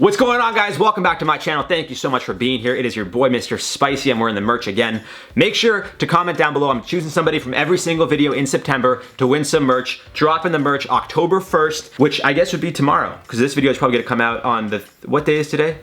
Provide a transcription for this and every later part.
What's going on, guys? Welcome back to my channel. Thank you so much for being here. It is your boy, Mr. Spicy. I'm wearing the merch again. Make sure to comment down below. I'm choosing somebody from every single video in September to win some merch. Dropping the merch October 1st, which I guess would be tomorrow, because this video is probably gonna come out on the, what day is today?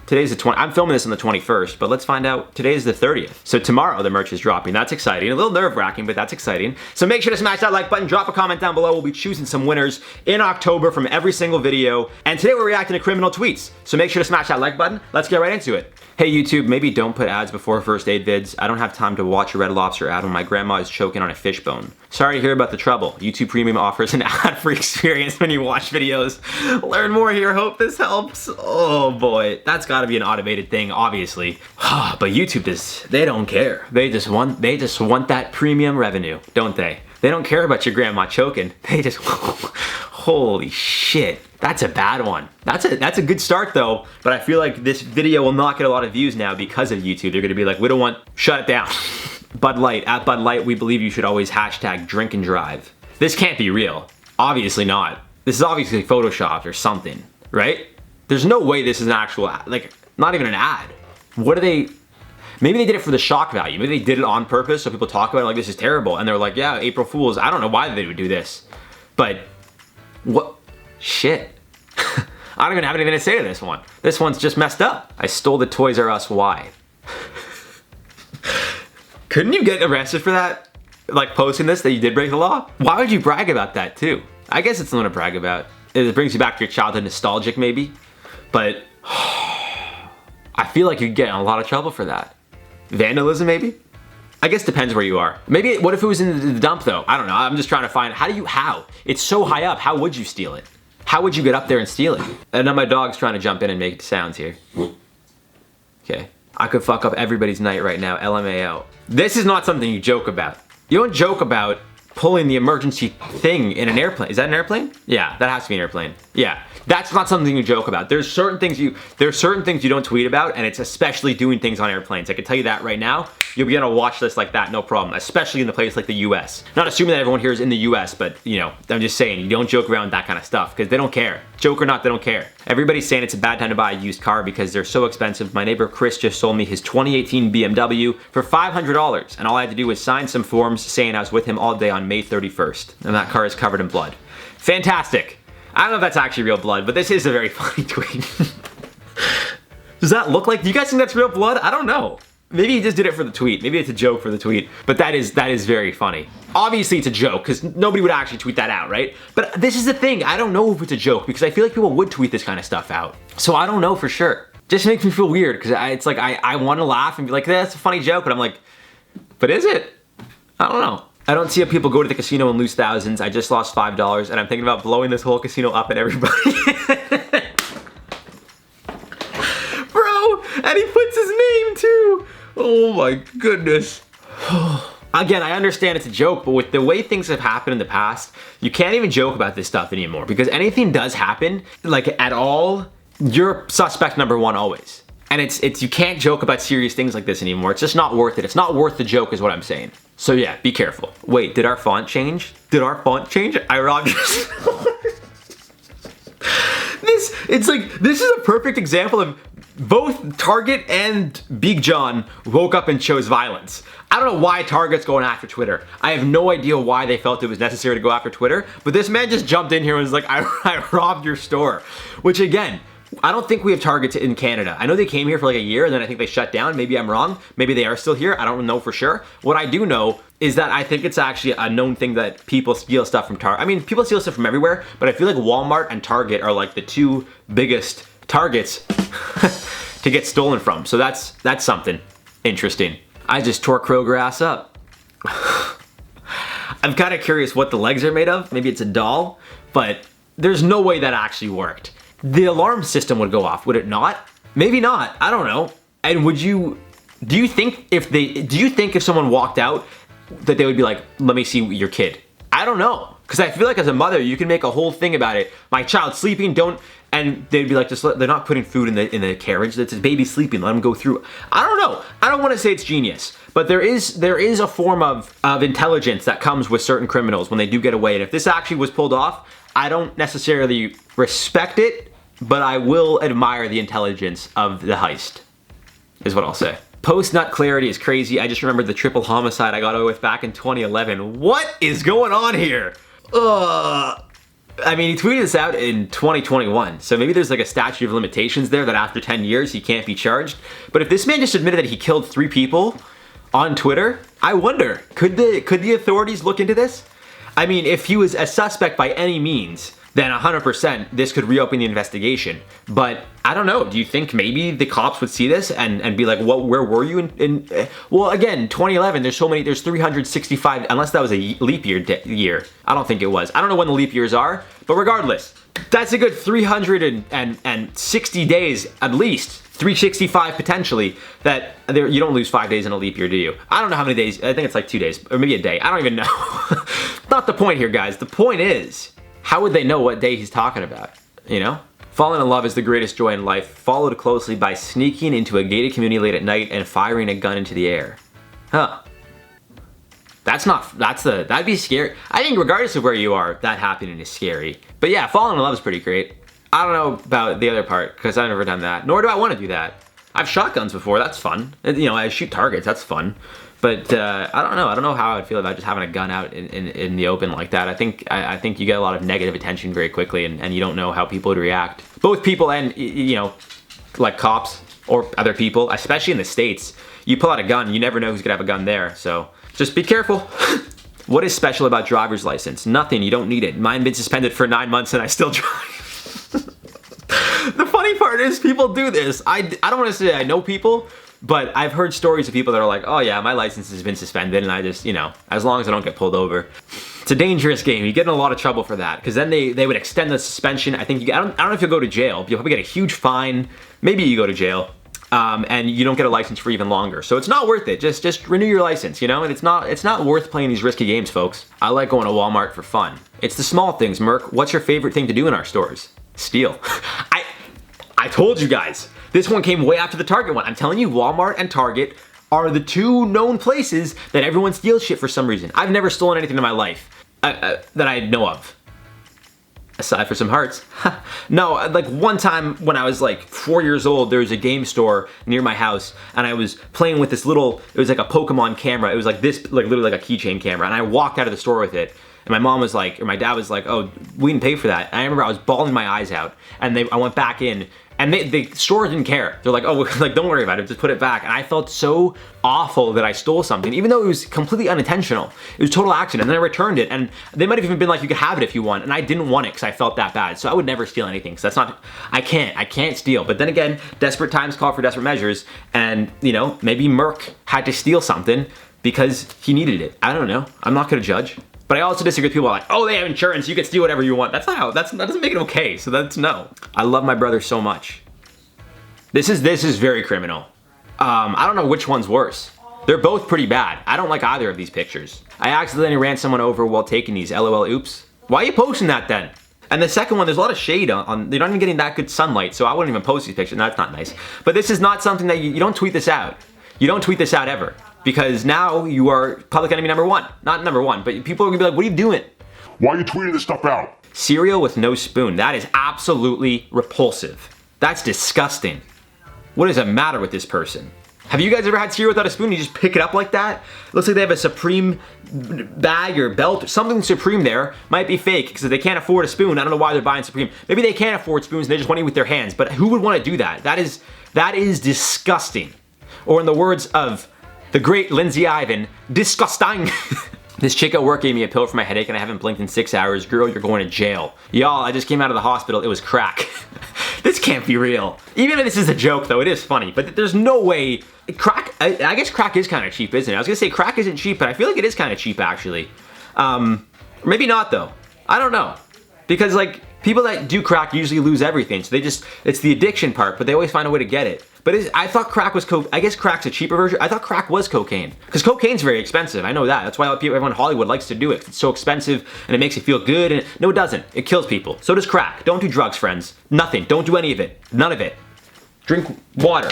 Today's the 20th. I'm filming this on the 21st, but let's find out. Today is the 30th. So tomorrow the merch is dropping. That's exciting. A little nerve-wracking, but that's exciting. So make sure to smash that like button, drop a comment down below. We'll be choosing some winners in October from every single video. And today we're reacting to criminal tweets. So make sure to smash that like button. Let's get right into it. Hey YouTube, maybe don't put ads before first aid vids. I don't have time to watch a Red Lobster ad when my grandma is choking on a fish bone. Sorry to hear about the trouble. YouTube Premium offers an ad-free experience when you watch videos. Learn more here, hope this helps. Oh boy, that's gotta be an automated thing, obviously. But YouTube they don't care. They just want that premium revenue, don't they? They don't care about your grandma choking. They just, holy shit. That's a bad one. That's a good start though, but I feel like this video will not get a lot of views now because of YouTube. They're gonna be like, we don't want, shut it down. Bud Light, at Bud Light, we believe you should always hashtag drink and drive. This can't be real. Obviously not. This is obviously photoshopped or something, right? There's no way this is an actual, like, not even an ad. What are they, maybe they did it for the shock value. Maybe they did it on purpose so people talk about it like this is terrible. And they're like, yeah, April Fools. I don't know why they would do this, but what? Shit. I don't even have anything to say to this one. This one's just messed up. I stole the Toys R Us Y. Couldn't you get arrested for that? Like posting this, that you did break the law? Why would you brag about that too? I guess it's something to brag about. It brings you back to your childhood nostalgic maybe. But I feel like you'd get in a lot of trouble for that. Vandalism maybe? I guess depends where you are. Maybe, what if it was in the dump though? I don't know, I'm just trying to find, how? It's so high up, how would you steal it? How would you get up there and steal it? And now my dog's trying to jump in and make sounds here. Okay, I could fuck up everybody's night right now, LMAO. This is not something you joke about. You don't joke about pulling the emergency thing in an airplane. Is that an airplane? Yeah, that has to be an airplane. Yeah, that's not something you joke about. There's certain things you don't tweet about, and it's especially doing things on airplanes. I can tell you that right now. You'll be on a watch list like that, no problem, especially in a place like the US. Not assuming that everyone here is in the US, but you know, I'm just saying, you don't joke around with that kind of stuff, because they don't care. Joke or not, they don't care. Everybody's saying it's a bad time to buy a used car because they're so expensive. My neighbor Chris just sold me his 2018 BMW for $500, and all I had to do was sign some forms saying I was with him all day on May 31st, and that car is covered in blood. Fantastic. I don't know if that's actually real blood, but this is a very funny tweet. Does that look like, do you guys think that's real blood? I don't know. Maybe he just did it for the tweet. Maybe it's a joke for the tweet, but that is very funny. Obviously it's a joke because nobody would actually tweet that out, right? But this is the thing, I don't know if it's a joke because I feel like people would tweet this kind of stuff out. So I don't know for sure. Just makes me feel weird because it's like I want to laugh and be like, that's a funny joke, but I'm like, but is it? I don't know. I don't see how people go to the casino and lose thousands. I just lost $5 and I'm thinking about blowing this whole casino up and everybody. Bro, and he puts his name too. Oh my goodness. Again, I understand it's a joke, but with the way things have happened in the past, you can't even joke about this stuff anymore because anything does happen, like at all, you're suspect number one always. And it's you can't joke about serious things like this anymore. It's just not worth it. It's not worth the joke is what I'm saying. So yeah, be careful. Wait, did our font change? Did our font change? I robbed your store. This is a perfect example of both Target and Big John woke up and chose violence. I don't know why Target's going after Twitter. I have no idea why they felt it was necessary to go after Twitter, but this man just jumped in here and was like, I robbed your store. Which again, I don't think we have Targets in Canada. I know they came here for like a year and then I think they shut down. Maybe I'm wrong. Maybe they are still here. I don't know for sure. What I do know is that I think it's actually a known thing that people steal stuff from Target. I mean, people steal stuff from everywhere, but I feel like Walmart and Target are like the two biggest targets to get stolen from. So that's something interesting. I just tore Kroger ass up. I'm kind of curious what the legs are made of. Maybe it's a doll, but there's no way that actually worked. The alarm system would go off, would it not? Maybe not, I don't know. And do you think if someone walked out that they would be like, let me see your kid? I don't know. Because I feel like as a mother, you can make a whole thing about it. My child's sleeping, and they'd be like, they're not putting food in the carriage. It's a baby sleeping, let him go through. I don't know. I don't want to say it's genius, but there is a form of intelligence that comes with certain criminals when they do get away. And if this actually was pulled off, I don't necessarily respect it, but I will admire the intelligence of the heist, is what I'll say. Post-nut clarity is crazy. I just remembered the triple homicide I got away with back in 2011. What is going on here? Ugh. I mean, he tweeted this out in 2021, so maybe there's like a statute of limitations there that after 10 years he can't be charged. But if this man just admitted that he killed 3 people on Twitter, I wonder, could the authorities look into this? I mean, if he was a suspect by any means, then 100% this could reopen the investigation. But I don't know, do you think maybe the cops would see this and be like, where were you well, again, 2011, there's 365, unless that was a leap year. I don't think it was. I don't know when the leap years are, but regardless, that's a good 360 days at least. 365 potentially, that you don't lose 5 days in a leap year, do you? I don't know how many days, I think it's like 2 days, or maybe a day, I don't even know. Not the point here, guys. The point is, how would they know what day he's talking about, you know? Falling in love is the greatest joy in life, followed closely by sneaking into a gated community late at night and firing a gun into the air. Huh. That'd be scary. I think regardless of where you are, that happening is scary. But yeah, falling in love is pretty great. I don't know about the other part, because I've never done that, nor do I want to do that. I've shot guns before, that's fun. You know, I shoot targets, that's fun. But I don't know how I would feel about just having a gun out in the open like that. I think you get a lot of negative attention very quickly, and you don't know how people would react. Both people and, you know, like cops or other people, especially in the States. You pull out a gun, you never know who's gonna have a gun there, so just be careful. What is special about driver's license? Nothing, you don't need it. Mine been suspended for 9 months and I still drive. The funny part is people do this. I don't want to say I know people, but I've heard stories of people that are like, oh yeah, my license has been suspended and I just, you know, as long as I don't get pulled over. It's a dangerous game. You get in a lot of trouble for that, because then they would extend the suspension. I think I don't know if you'll go to jail. You'll probably get a huge fine. Maybe you go to jail. And you don't get a license for even longer. So it's not worth it. Just renew your license, you know? And it's not worth playing these risky games, folks. I like going to Walmart for fun. It's the small things, Merc. What's your favorite thing to do in our stores? Steal. I told you guys. This one came way after the Target one. I'm telling you, Walmart and Target are the 2 known places that everyone steals shit for some reason. I've never stolen anything in my life that I know of. Aside for some hearts. No, like one time when I was like 4 years old, there was a game store near my house and I was playing with this little, it was like a Pokemon camera. It was like this, like literally like a keychain camera. And I walked out of the store with it. And my mom was like, or my dad was like, oh, we didn't pay for that. And I remember I was bawling my eyes out. And I went back in. And the store didn't care. They're like, oh, like, don't worry about it, just put it back. And I felt so awful that I stole something, even though it was completely unintentional. It was a total accident. And then I returned it, and they might have even been like, you can have it if you want. And I didn't want it because I felt that bad. So I would never steal anything, because that's not, I can't steal. But then again, desperate times call for desperate measures. And, you know, maybe Merc had to steal something because he needed it. I don't know. I'm not gonna judge. But I also disagree with people like, oh, they have insurance, you can steal whatever you want. That's not how, that doesn't make it okay, so that's no. I love my brother so much. This is very criminal. I don't know which one's worse. They're both pretty bad. I don't like either of these pictures. I accidentally ran someone over while taking these, LOL, oops. Why are you posting that then? And the second one, there's a lot of shade on, you're not even getting that good sunlight, so I wouldn't even post these pictures, that's not nice. But this is not something that you don't tweet this out. You don't tweet this out ever. Because now you are public enemy number 1. Not number 1, but people are gonna be like, what are you doing? Why are you tweeting this stuff out? Cereal with no spoon. That is absolutely repulsive. That's disgusting. What is the matter with this person? Have you guys ever had cereal without a spoon? You just pick it up like that? It looks like they have a Supreme bag or belt. Something Supreme there. Might be fake, because if they can't afford a spoon, I don't know why they're buying Supreme. Maybe they can't afford spoons and they just want to eat with their hands. But who would want to do that? That is disgusting. Or in the words of the great Lindsay Ivan, disgusting. This chick at work gave me a pill for my headache and I haven't blinked in 6 hours. Girl, you're going to jail. Y'all, I just came out of the hospital. It was crack. This can't be real. Even if this is a joke though, it is funny. But there's no way. Crack, I guess crack is kind of cheap, isn't it? I was gonna say crack isn't cheap, but I feel like it is kind of cheap actually. Maybe not though. I don't know. Because like, people that do crack usually lose everything. So it's the addiction part, but they always find a way to get it. But I thought crack was I guess crack's a cheaper version. I thought crack was cocaine. Because cocaine's very expensive, I know that. That's why everyone in Hollywood likes to do it. It's so expensive and it makes you feel good. And no, it doesn't. It kills people. So does crack. Don't do drugs, friends. Nothing. Don't do any of it. None of it. Drink water.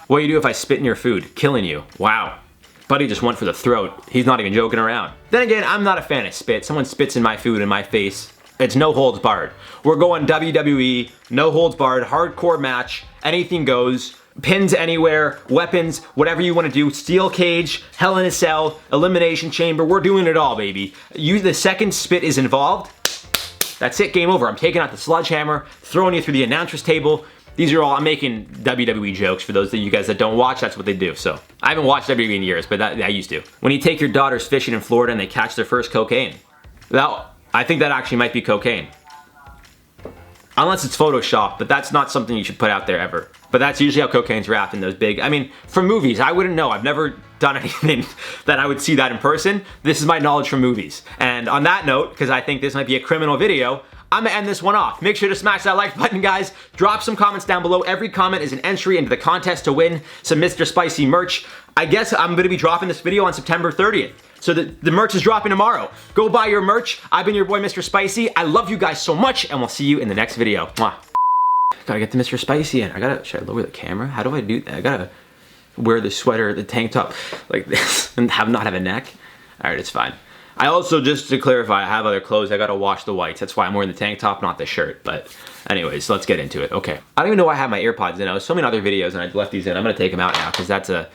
What do you do if I spit in your food? Killing you. Wow. Buddy just went for the throat. He's not even joking around. Then again, I'm not a fan of spit. Someone spits in my food in my face. It's no holds barred. We're going WWE, no holds barred, hardcore match, anything goes. Pins anywhere, weapons, whatever you want to do, steel cage, hell in a cell, elimination chamber, we're doing it all, baby. The second spit is involved, that's it, game over. I'm taking out the sledgehammer, throwing you through the announcer's table. These are all, I'm making WWE jokes for those of you guys that don't watch, that's what they do. So, I haven't watched WWE in years, but I used to. When you take your daughters fishing in Florida and they catch their first cocaine. I think that actually might be cocaine. Unless it's Photoshop, but that's not something you should put out there ever. But that's usually how cocaine's wrapped in those big, I mean, from movies, I wouldn't know. I've never done anything that I would see that in person. This is my knowledge from movies. And on that note, because I think this might be a criminal video, I'm gonna end this one off. Make sure to smash that like button, guys. Drop some comments down below. Every comment is an entry into the contest to win some Mr. Spicy merch. I guess I'm gonna be dropping this video on September 30th. So the merch is dropping tomorrow. Go buy your merch. I've been your boy, Mr. Spicy. I love you guys so much, and we'll see you in the next video. Mwah. Gotta get the Mr. Spicy in. Should I lower the camera? How do I do that? I gotta wear the sweater, the tank top like this, and not have a neck. All right, it's fine. I also, just to clarify, I have other clothes. I gotta wash the whites. That's why I'm wearing the tank top, not the shirt. But anyways, let's get into it. Okay. I don't even know why I have my AirPods in. I was filming other videos and I left these in. I'm gonna take them out now because that's a